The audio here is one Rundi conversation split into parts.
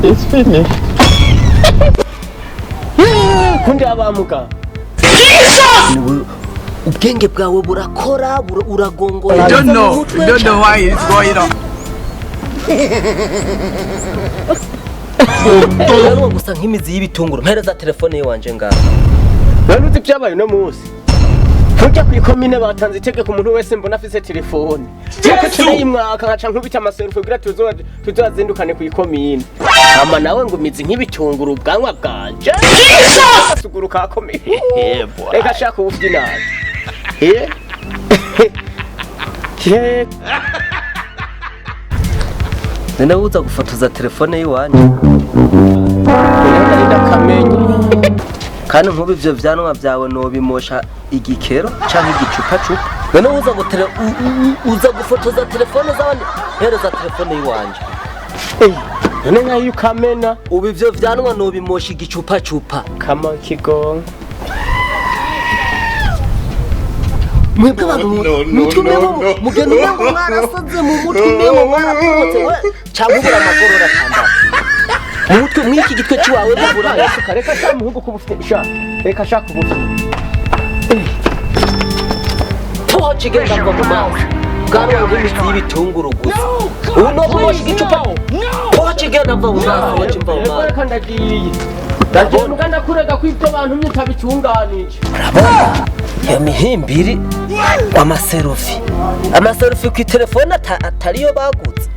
It's finished. Kundi abamuka. ubwenge bwawe burakora uragongora. We don't know why it's going on. Rero gusa nk'imizi y'ibitunguru mpereza telefone yiwanje ngaho. Naruzi byabaye no munsi. Tujya kwikomine batanze itegeko umuntu wese mbona afise telefone. Cyako cyane imwaka nkaca nkubita amaselfie kugira tuzazindukane kwikomine. Ama nawe ngo imizi nk'ibitunguru bwanwa bwanje. Suguruka komine. Reka shaka ubufyi nawe. Nene uza gufotoza telefone yiwanje. Ndakamenye. Kandi nkubu ivyo vyanwa vyawe nobimosha igikero canke igicupa cupa. Nene uza gufotoza telefone z'abandi. Hereza telefone yiwanje. None nkayo ukamena. Ubu ivyo vyanwa nobimosha igicupa cupa. Kama kigongo. Mwebwe abantu mutumeho mugeni wangu mwarasaze mu mutumeho mwarapfutse we cyangwa ubura amagorora atandatu mu mutwe mwiki gitwe ciwawe bubura reka sha muhugu kubufite sha reka sha kubufite toho kigenda ngo mu mazi bwanwa bw'imizi y'ibitunguru gusa ubu no kumosha igicupa toho kigenda mva mu mazi wacu mva mu mazi reka ndagiye ndagiye muganda kurega kw'ibyo abantu myitabicunganije iyo mihimbiri amaserufi ku telefone atariyo bagutse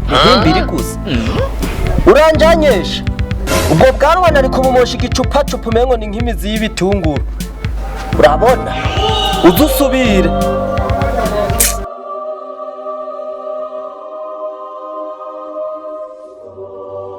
mihimbiri gusa uranjanyesha ubwo bwanwa nari kubumosha igicupa cupa umengo ni nk'imizi y'ibitunguru urabona uzusubire